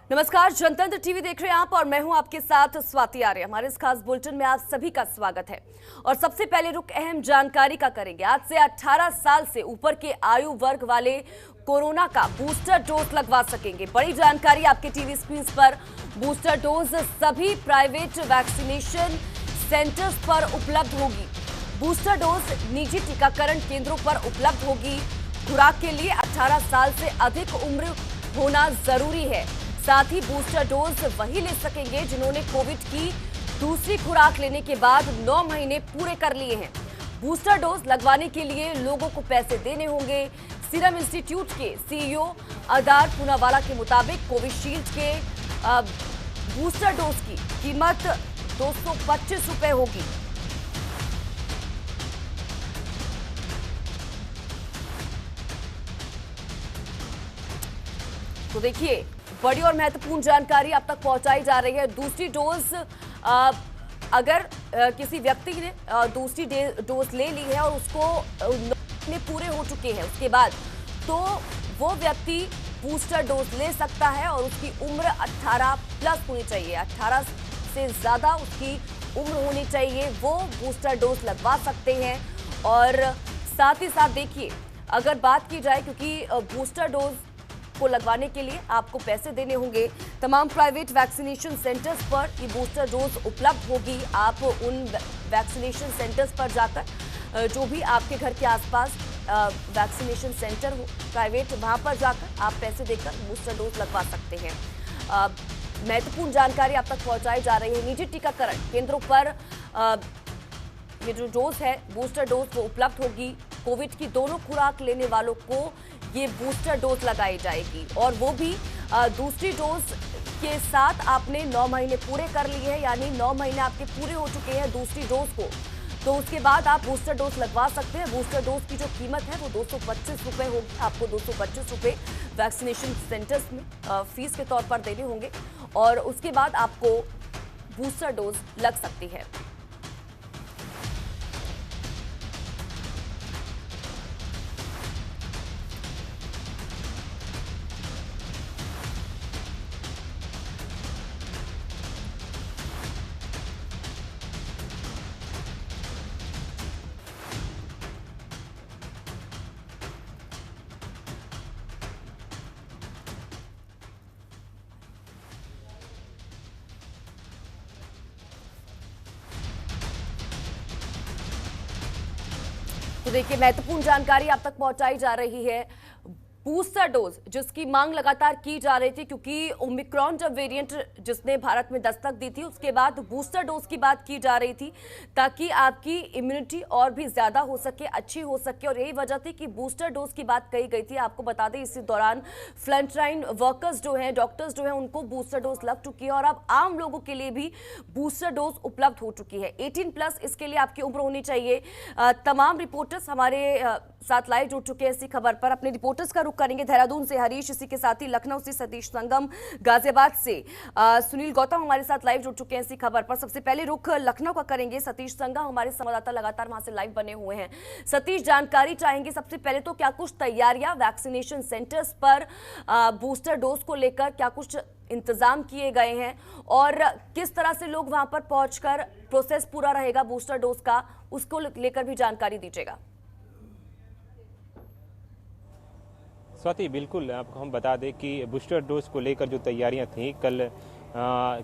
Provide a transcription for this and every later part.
नमस्कार, जनतंत्र टीवी देख रहे हैं आप और मैं हूं आपके साथ स्वाति आर्य। हमारे इस खास बुलेटिन में आप सभी का स्वागत है और सबसे पहले रुख अहम जानकारी का करेंगे। आज से 18 साल से ऊपर के आयु वर्ग वाले कोरोना का बूस्टर डोज लगवा सकेंगे। बड़ी जानकारी आपके टीवी स्क्रीन पर। बूस्टर डोज सभी प्राइवेट वैक्सीनेशन सेंटर्स पर उपलब्ध होगी। बूस्टर डोज निजी टीकाकरण केंद्रों पर उपलब्ध होगी। खुराक के लिए 18 साल से अधिक उम्र होना जरूरी है। साथ ही बूस्टर डोज वही ले सकेंगे जिन्होंने कोविड की दूसरी खुराक लेने के बाद 9 महीने पूरे कर लिए हैं। बूस्टर डोज लगवाने के लिए लोगों को पैसे देने होंगे। सीरम इंस्टीट्यूट के सीईओ अदार पूनावाला के मुताबिक कोविशील्ड के बूस्टर डोज की कीमत 225 रुपए होगी। तो देखिए, बड़ी और महत्वपूर्ण जानकारी अब तक पहुंचाई जा रही है। दूसरी डोज अगर किसी व्यक्ति ने दूसरी डोज ले ली है और उसको महीने पूरे हो चुके हैं उसके बाद, तो वो व्यक्ति बूस्टर डोज ले सकता है और उसकी उम्र 18 प्लस होनी चाहिए। 18 से ज्यादा उसकी उम्र होनी चाहिए, वो बूस्टर डोज लगवा सकते हैं। और साथ ही साथ देखिए, अगर बात की जाए, क्योंकि बूस्टर डोज को लगवाने के लिए आपको पैसे देने होंगे। तमाम प्राइवेट वैक्सीनेशन सेंटर्स पर ये बूस्टर डोज उपलब्ध होगी। आप उन वैक्सीनेशन सेंटर्स पर जाकर, जो भी आपके घर के आसपास वैक्सीनेशन सेंटर हो प्राइवेट, वहां पर जाकर आप पैसे देकर बूस्टर डोज लगवा सकते हैं। महत्वपूर्ण जानकारी आप तक पहुंचाई जा रही है। निजी टीकाकरण केंद्रों पर ये जो डोज है, बूस्टर डोज, वो उपलब्ध होगी। कोविड की दोनों खुराक लेने वालों को ये बूस्टर डोज लगाई जाएगी और वो भी दूसरी डोज के साथ आपने 9 महीने पूरे कर लिए हैं, यानी 9 महीने आपके पूरे हो चुके हैं दूसरी डोज को, तो उसके बाद आप बूस्टर डोज लगवा सकते हैं। बूस्टर डोज की जो कीमत है वो 225 रुपए होगी। आपको 225 रुपए वैक्सीनेशन सेंटर्स में फीस के तौर पर देने होंगे और उसके बाद आपको बूस्टर डोज लग सकती है। तो देखिए, महत्वपूर्ण जानकारी आप तक पहुंचाई जा रही है। बूस्टर डोज जिसकी मांग लगातार की जा रही थी, क्योंकि ओमिक्रॉन जब वेरिएंट जिसने भारत में दस्तक दी थी, उसके बाद बूस्टर डोज की बात की जा रही थी ताकि आपकी इम्यूनिटी और भी ज्यादा हो सके, अच्छी हो सके, और यही वजह थी कि बूस्टर डोज की बात कही गई थी। आपको बता दें, इसी दौरान फ्रंटलाइन वर्कर्स जो हैं, डॉक्टर्स जो हैं, उनको बूस्टर डोज लग चुकी है और अब आम लोगों के लिए भी बूस्टर डोज उपलब्ध हो चुकी है। 18 प्लस इसके लिए आपकी उम्र होनी चाहिए। तमाम रिपोर्टर्स हमारे साथ लाइव जुड़ चुके हैं इसी खबर पर। अपने रिपोर्टर्स का रुख करेंगे देहरादून से हरीश, इसी के साथ ही लखनऊ से सतीश संगम, गाजियाबाद से सुनील गौतम हमारे साथ लाइव जुड़ चुके हैं इसी खबर पर। सबसे पहले रुख लखनऊ का करेंगे। सतीश संगम हमारे संवाददाता लगातार वहां से लाइव बने हुए हैं। सतीश, जानकारी चाहेंगे सबसे पहले तो, क्या कुछ तैयारियां वैक्सीनेशन सेंटर्स पर बूस्टर डोज को लेकर, क्या कुछ इंतजाम किए गए हैं और किस तरह से लोग वहां पर पहुंचकर प्रोसेस पूरा रहेगा बूस्टर डोज का, उसको लेकर भी जानकारी दीजिएगा। स्वाति, बिल्कुल आपको हम बता दें कि बूस्टर डोज को लेकर जो तैयारियां थीं, कल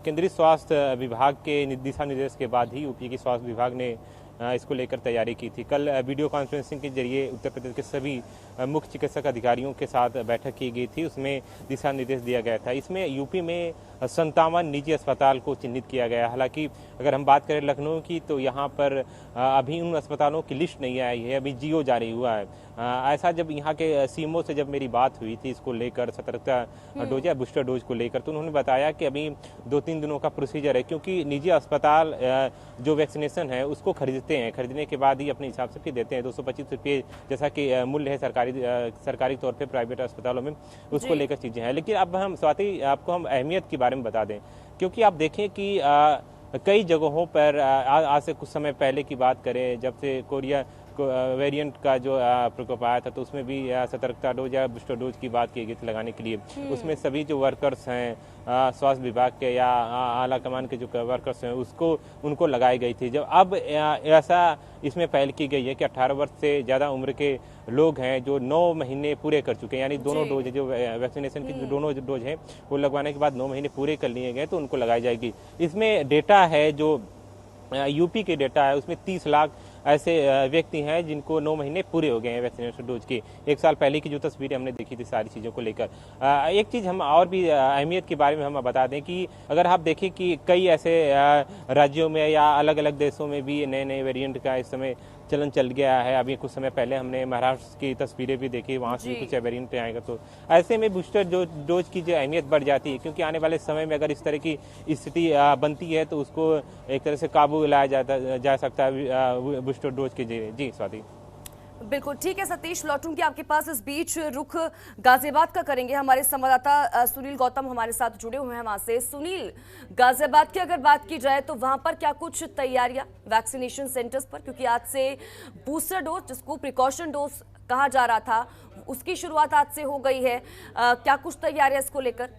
केंद्रीय स्वास्थ्य विभाग के दिशा निर्देश के बाद ही यूपी के स्वास्थ्य विभाग ने इसको लेकर तैयारी की थी। कल वीडियो कॉन्फ्रेंसिंग के जरिए उत्तर प्रदेश के सभी मुख्य चिकित्सक अधिकारियों के साथ बैठक की गई थी, उसमें दिशा निर्देश दिया गया था। इसमें यूपी में 57 निजी अस्पताल को चिन्हित किया गया। हालांकि अगर हम बात करें लखनऊ की, तो यहाँ पर अभी उन अस्पतालों की लिस्ट नहीं आई है, अभी जियो जारी हुआ है। ऐसा जब यहाँ के सीएमओ से जब मेरी बात हुई थी इसको लेकर, सतर्कता डोज या बूस्टर डोज को लेकर, तो उन्होंने बताया कि अभी 2-3 दिनों का प्रोसीजर है, क्योंकि निजी अस्पताल जो वैक्सीनेशन है उसको खरीदते हैं, खरीदने के बाद ही अपने हिसाब से फिर देते हैं। 225 रुपये जैसा कि मूल्य है सरकारी तौर पर प्राइवेट अस्पतालों में, उसको लेकर चीज़ें हैं। लेकिन अब हम स्वाति आपको हम अहमियत के बारे में बता दें, क्योंकि आप देखें कि कई जगहों पर आज से कुछ समय पहले की बात करें, जब से वेरिएंट का जो प्रकोप आया था, तो उसमें भी सतर्कता डोज या बूस्टर डोज की बात की गई थी लगाने के लिए। उसमें सभी जो वर्कर्स हैं स्वास्थ्य विभाग के या आला कमान के जो वर्कर्स हैं उनको लगाई गई थी। जब अब ऐसा इसमें पहल की गई है कि 18 वर्ष से ज़्यादा उम्र के लोग हैं जो 9 महीने पूरे कर चुके हैं, यानी दोनों डोज जो वैक्सीनेशन की जो दोनों डोज हैं वो लगवाने के बाद 9 महीने पूरे कर लिए गए तो उनको लगाई जाएगी। इसमें डेटा है जो यूपी के डेटा है, उसमें 30 लाख ऐसे व्यक्ति हैं जिनको 9 महीने पूरे हो गए हैं वैक्सीनेशन डोज के। एक साल पहले की जो तस्वीरें हमने देखी थी सारी चीज़ों को लेकर। एक चीज़ हम और भी अहमियत के बारे में हम बता दें कि अगर आप देखें कि कई ऐसे राज्यों में या अलग अलग देशों में भी नए नए वेरिएंट का इस समय चलन चल गया है। अभी कुछ समय पहले हमने महाराष्ट्र की तस्वीरें भी देखी, वहाँ से भी कुछ वेरिएंट आएगा। तो ऐसे में बूस्टर डोज की जो अहमियत बढ़ जाती है, क्योंकि आने वाले समय में अगर इस तरह की स्थिति बनती है तो उसको एक तरह से काबू लाया जा सकता है बूस्टर डोज के जरिए। जी स्वाति। बिल्कुल ठीक है सतीश, लौटूंगी आपके पास। इस बीच रुख गाजियाबाद का करेंगे। हमारे संवाददाता सुनील गौतम हमारे साथ जुड़े हुए हैं वहां से। सुनील, गाजियाबाद की अगर बात की जाए तो वहां पर क्या कुछ तैयारियां वैक्सीनेशन सेंटर्स पर, क्योंकि आज से बूस्टर डोज जिसको प्रिकॉशन डोज कहा जा रहा था उसकी शुरुआत आज से हो गई है, क्या कुछ तैयारियां इसको लेकर?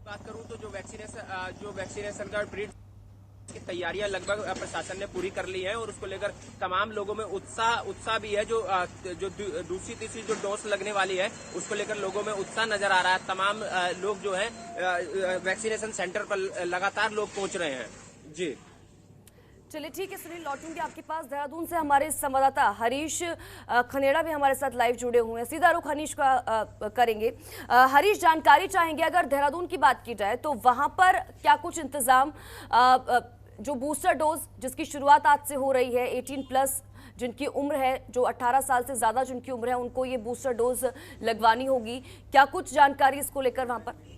बात करूं तो जो वैक्सीनेशन का की तैयारियां लगभग प्रशासन ने पूरी कर ली है और उसको लेकर तमाम लोगों में उत्साह भी है। जो दूसरी तीसरी जो डोज लगने वाली है उसको लेकर लोगों में उत्साह नजर आ रहा है। तमाम लोग जो है वैक्सीनेशन सेंटर पर लगातार लोग पहुंच रहे हैं। जी चलिए ठीक है सुनील, लौटूंगी आपके पास। देहरादून से हमारे संवाददाता हरीश खनेड़ा भी हमारे साथ लाइव जुड़े हुए हैं। सीधा रुख हरीश का करेंगे। हरीश, जानकारी चाहेंगे अगर देहरादून की बात की जाए तो वहां पर क्या कुछ इंतजाम, जो बूस्टर डोज जिसकी शुरुआत आज से हो रही है, 18+ जिनकी उम्र है, जो 18 साल से ज्यादा जिनकी उम्र है उनको ये बूस्टर डोज लगवानी होगी, क्या कुछ जानकारी इसको लेकर वहां पर?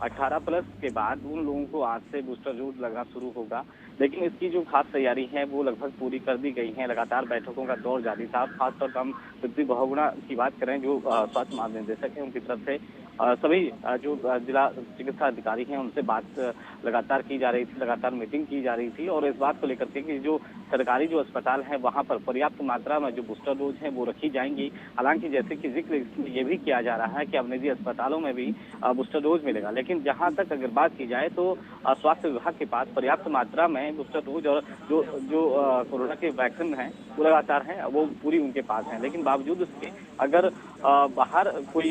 18+ के बाद उन लोगों को आज से बूस्टर डोज लगना शुरू होगा, लेकिन इसकी जो खास तैयारी है वो लगभग पूरी कर दी गई है। लगातार बैठकों का दौर जारी था। खासतौर पर हम पृथ्वी बहुगुणा की बात करें, जो स्वास्थ्य महानिदेशक है, उनकी तरफ से सभी जो जिला चिकित्सा अधिकारी हैं उनसे बात लगातार की जा रही थी, लगातार मीटिंग की जा रही थी और इस बात को लेकर के कि जो सरकारी जो अस्पताल हैं वहां पर पर्याप्त मात्रा में जो बूस्टर डोज हैं वो रखी जाएंगी। हालांकि जैसे कि जिक्र ये भी किया जा रहा है कि अब निजी अस्पतालों में भी बूस्टर डोज मिलेगा, लेकिन जहां तक अगर बात की जाए तो स्वास्थ्य विभाग के पास पर्याप्त मात्रा में बूस्टर डोज और जो कोरोना के वैक्सीन हैं वो लगातार हैं, वो पूरी उनके पास है। लेकिन बावजूद उसके अगर बाहर कोई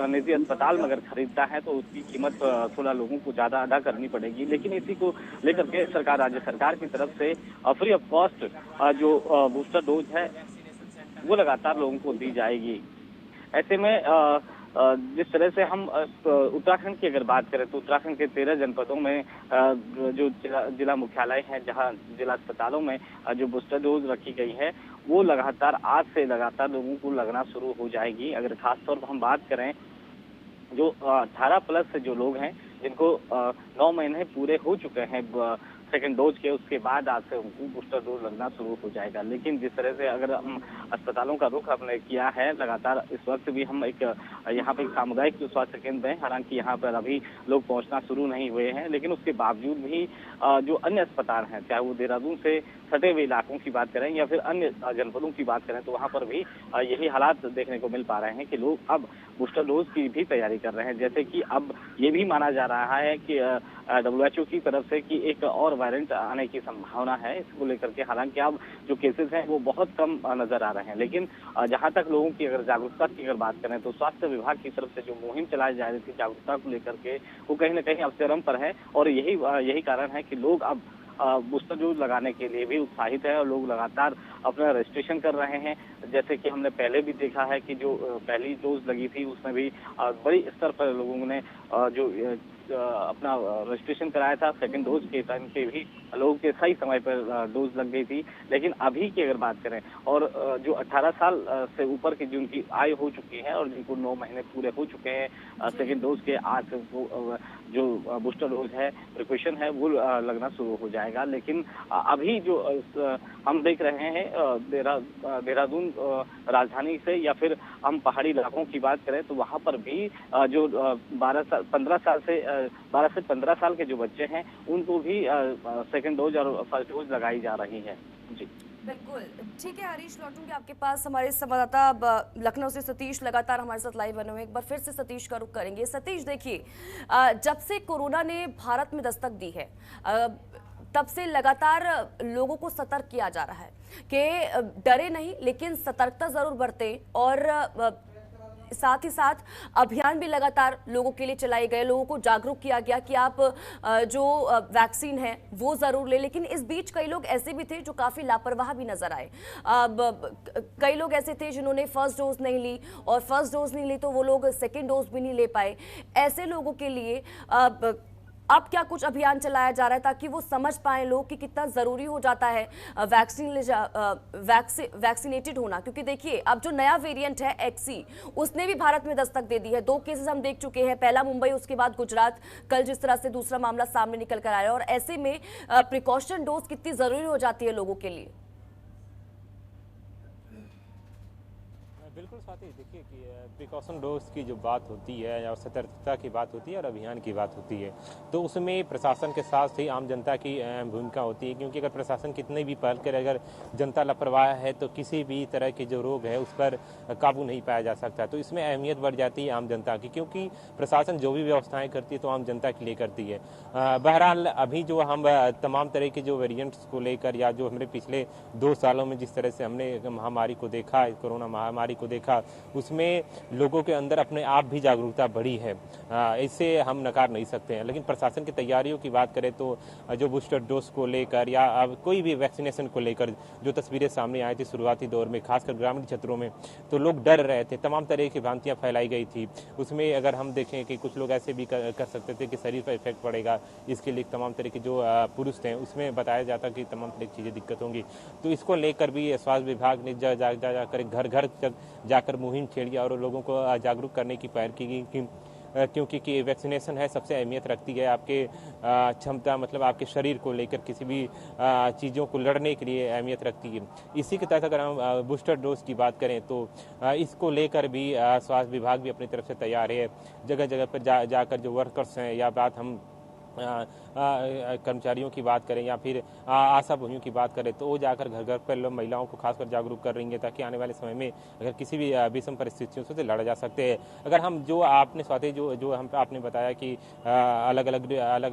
निजी अस्पताल में अगर खरीदता है तो उसकी कीमत थोड़ा लोगों को ज्यादा अदा करनी पड़ेगी। लेकिन इसी को लेकर के राज्य सरकार की तरफ से फ्री ऑफ कॉस्ट जो बूस्टर डोज है वो लगातार लोगों को दी जाएगी। ऐसे में जिस तरह से हम उत्तराखंड की अगर बात करें तो उत्तराखंड के 13 जनपदों में जो जिला मुख्यालय है, जहां जिला अस्पतालों में जो बूस्टर डोज रखी गई है वो लगातार आज से लगातार लोगों को लगना शुरू हो जाएगी। अगर खासतौर पर हम बात करें जो 18+ जो लोग हैं जिनको 9 महीने पूरे हो चुके हैं सेकंड डोज के, उसके बाद आज से उनको बूस्टर डोज लगना शुरू हो जाएगा। लेकिन जिस तरह से अगर हम अस्पतालों का रुख हमने किया है लगातार, इस वक्त भी हम यहाँ पे एक सामुदायिक स्वास्थ्य केंद्र है, हालांकि यहाँ पर अभी लोग पहुँचना शुरू नहीं हुए हैं, लेकिन उसके बावजूद भी जो अन्य अस्पताल हैं, चाहे वो देहरादून से सटे हुए इलाकों की बात करें या फिर अन्य जनपदों की बात करें, तो वहाँ पर भी यही हालात देखने को मिल पा रहे हैं कि लोग अब बूस्टर डोज की भी तैयारी कर रहे हैं। जैसे कि अब ये भी माना जा रहा है कि WHO की तरफ से कि एक और वेरिएंट आने की संभावना है, इसको लेकर के हालांकि अब जो केसेस हैं वो बहुत कम नजर आ रहे हैं। लेकिन जहां तक लोगों की अगर जागरूकता की अगर बात करें तो स्वास्थ्य विभाग की तरफ से जो मुहिम चलाई जा रही थी जागरूकता को लेकर के, वो कहीं ना कहीं अब चरम पर है और यही कारण है कि लोग अब बूस्टर डोज लगाने के लिए भी उत्साहित है और लोग लगातार अपना रजिस्ट्रेशन कर रहे हैं। जैसे कि हमने पहले भी देखा है कि जो पहली डोज लगी थी उसमें भी बड़ी स्तर पर लोगों ने जो अपना रजिस्ट्रेशन कराया था, सेकंड डोज के टाइम पे भी लोगों के सही समय पर डोज लग गई थी। लेकिन अभी की अगर बात करें और जो 18 साल से ऊपर की जिनकी आयु हो चुकी है और जिनको 9 महीने पूरे हो चुके हैं सेकंड डोज के, आज वो जो बूस्टर डोज है, प्रिकॉशन है, वो लगना शुरू हो जाएगा। लेकिन अभी जो हम देख रहे हैं देहरादून राजधानी से या फिर हम पहाड़ी इलाकों की बात करें तो वहां पर भी जो 12 से 15 साल के जो बच्चे हैं उनको भी सेकंड डोज और फर्स्ट डोज लगाई जा रही है। जी बिल्कुल ठीक है हरीश, लौटूंगी आपके पास। हमारे संवाददाता लखनऊ से सतीश लगातार हमारे साथ लाइव बने हुए, एक बार फिर से सतीश का रुख करेंगे। सतीश देखिए, जब से कोरोना ने भारत में दस्तक दी है तब से लगातार लोगों को सतर्क किया जा रहा है कि डरे नहीं लेकिन सतर्कता जरूर बरतें, और साथ ही साथ अभियान भी लगातार लोगों के लिए चलाए गए, लोगों को जागरूक किया गया कि आप जो वैक्सीन है वो जरूर ले। लेकिन इस बीच कई लोग ऐसे भी थे जो काफी लापरवाह भी नजर आए। कई लोग ऐसे थे जिन्होंने फर्स्ट डोज नहीं ली, और फर्स्ट डोज नहीं ली तो वो लोग सेकेंड डोज भी नहीं ले पाए। ऐसे लोगों के लिए अब क्या कुछ अभियान चलाया जा रहा है ताकि वो समझ पाए लोग कि कितना जरूरी हो जाता है वैक्सीनेटेड होना? क्योंकि देखिए अब जो नया वेरिएंट है XE, उसने भी भारत में दस्तक दे दी है। 2 केसेस हम देख चुके हैं, पहला मुंबई, उसके बाद गुजरात, कल जिस तरह से दूसरा मामला सामने निकल कर आया। और ऐसे में प्रिकॉशन डोज कितनी जरूरी हो जाती है लोगों के लिए? बिल्कुल स्वाति, देखिए कि प्रिकॉशन डोज की जो बात होती है या सतर्कता की बात होती है और अभियान की बात होती है, तो उसमें प्रशासन के साथ ही आम जनता की भूमिका होती है। क्योंकि अगर प्रशासन कितने भी पहल करे, अगर जनता लापरवाह है तो किसी भी तरह के जो रोग है उस पर काबू नहीं पाया जा सकता। तो इसमें अहमियत बढ़ जाती है आम जनता की, क्योंकि प्रशासन जो भी व्यवस्थाएँ करती है तो आम जनता के लिए करती है। बहरहाल अभी जो हम तमाम तरह के जो वेरियंट्स को लेकर या जो हमने पिछले 2 सालों में जिस तरह से हमने महामारी को देखा, कोरोना महामारी को देखा, उसमें लोगों के अंदर अपने आप भी जागरूकता बढ़ी है, इससे हम नकार नहीं सकते हैं। लेकिन प्रशासन की तैयारियों की बात करें तो जो बूस्टर डोज को लेकर या कोई भी वैक्सीनेशन को लेकर जो तस्वीरें सामने आई थी शुरुआती दौर में, खासकर ग्रामीण क्षेत्रों में, तो लोग डर रहे थे, तमाम तरह की भ्रांतियां फैलाई गई थी। उसमें अगर हम देखें कि कुछ लोग ऐसे भी कर सकते थे कि शरीर पर इफेक्ट पड़ेगा, इसके लिए तमाम तरह के जो पुरुष थे उसमें बताया जाता कि तमाम तरह की चीज़ें दिक्कत होंगी। तो इसको लेकर भी स्वास्थ्य विभाग ने जाकर घर घर जाकर मुहिम छेड़ी और लोगों को जागरूक करने की पहल की गई, क्योंकि वैक्सीनेशन है सबसे अहमियत रखती है आपके क्षमता, मतलब आपके शरीर को लेकर किसी भी चीज़ों को लड़ने के लिए अहमियत रखती है। इसी के तहत अगर हम बूस्टर डोज की बात करें तो इसको लेकर भी स्वास्थ्य विभाग भी अपनी तरफ से तैयार है। जगह जगह पर जाकर जो वर्कर्स हैं, या बात हम कर्मचारियों की बात करें या फिर आशा बहुओं की बात करें, तो वो जाकर घर घर पर महिलाओं को खासकर जागरूक कर रही है, ताकि आने वाले समय में अगर किसी भी विषम परिस्थितियों से लड़ जा सकते हैं। अगर हम जो आपने स्वाति जो हम आपने बताया कि अलग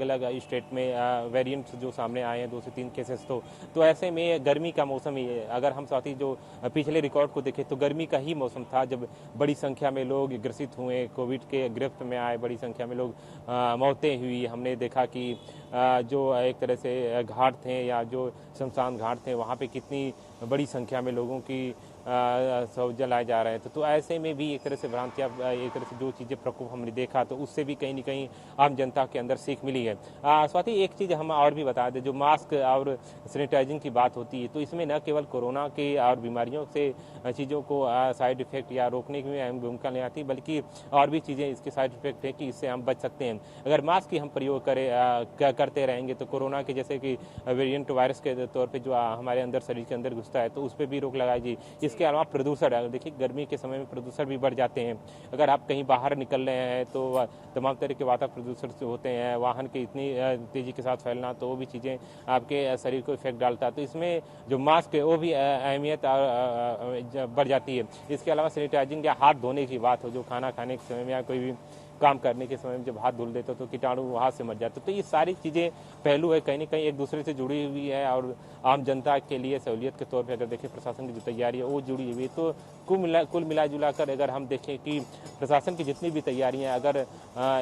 अलग स्टेट में वेरिएंट्स जो सामने आए हैं 2 से 3 केसेस, तो ऐसे में गर्मी का मौसम ही है। अगर हम स्वाति जो पिछले रिकॉर्ड को देखें तो गर्मी का ही मौसम था जब बड़ी संख्या में लोग ग्रसित हुए, कोविड के गिरफ्त में आए, बड़ी संख्या में लोग मौतें हुई। हमने देखा कि जो एक तरह से घाट थे या जो शमशान घाट थे, वहाँ पे कितनी बड़ी संख्या में लोगों की सब जलाए जा रहे थे। तो ऐसे में भी एक तरह से भ्रांतियाँ, एक तरह से जो चीज़ें प्रकोप हमने देखा, तो उससे भी कहीं न कहीं आम जनता के अंदर सीख मिली है। स्वाति, एक चीज़ हम और भी बता दें, जो मास्क और सैनिटाइजिंग की बात होती है, तो इसमें न केवल कोरोना के और बीमारियों से चीज़ों को साइड इफेक्ट या रोकने की अहम भूमिका नहीं आती, बल्कि और भी चीज़ें इसके साइड इफेक्ट है कि इससे हम बच सकते हैं। अगर मास्क की हम प्रयोग करते रहेंगे तो कोरोना के जैसे कि वेरिएंट वायरस के तौर पर जो हमारे अंदर शरीर के अंदर घुसता है, तो उस पर भी रोक लगाई जाए। इसके अलावा प्रदूषण है, देखिए गर्मी के समय में प्रदूषण भी बढ़ जाते हैं। अगर आप कहीं बाहर निकल रहे हैं तो तमाम तरह के वातावरण प्रदूषण से होते हैं, वाहन के इतनी तेजी के साथ फैलना, तो वो भी चीज़ें आपके शरीर को इफेक्ट डालता है। तो इसमें जो मास्क है वो भी अहमियत बढ़ जाती है। इसके अलावा सैनिटाइजिंग या हाथ धोने की बात हो, जो खाना खाने के समय में या कोई भी काम करने के समय में जब हाथ धुल देते तो कीटाणु हाथ से मर जाते। तो ये सारी चीज़ें पहलू है, कहीं न कहीं एक दूसरे से जुड़ी हुई है, और आम जनता के लिए सहूलियत के तौर पे अगर देखें प्रशासन की जो तैयारी है वो जुड़ी हुई है। तो कुल मिला जुला कर अगर हम देखें कि प्रशासन की जितनी भी तैयारियाँ, अगर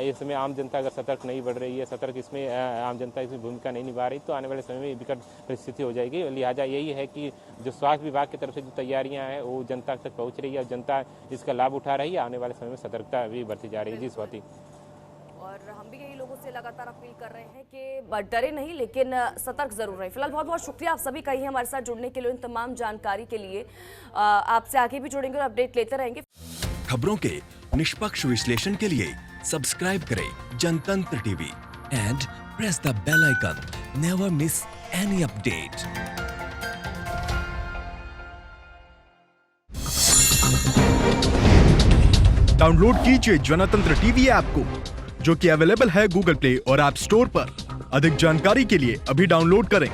इसमें आम जनता अगर सतर्क नहीं बढ़ रही है, सतर्क इसमें आम जनता इसमें भूमिका नहीं निभा रही, तो आने वाले समय में विकट परिस्थिति हो जाएगी। लिहाजा यही है कि जो स्वास्थ्य विभाग की तरफ से जो तैयारियाँ हैं वो जनता तक पहुँच रही है और जनता इसका लाभ उठा रही है। आने वाले समय में सतर्कता भी बढ़ती जा रही है। जी स्वाति। और हम भी यही लोगों से लगातार अपील कर रहे हैं कि डरे नहीं लेकिन सतर्क जरूर रहें। फिलहाल बहुत बहुत शुक्रिया आप सभी का ही हमारे साथ जुड़ने के लिए, इन तमाम जानकारी के लिए। आपसे आगे भी जुड़ेंगे और अपडेट लेते रहेंगे। खबरों के निष्पक्ष विश्लेषण के लिए सब्सक्राइब करें Jantantra TV and press the bell icon. Never miss any update. Download कीजिए जनतंत्र टीवी ऐप को, जो कि अवेलेबल है गूगल प्ले और ऐप स्टोर पर। अधिक जानकारी के लिए अभी डाउनलोड करें।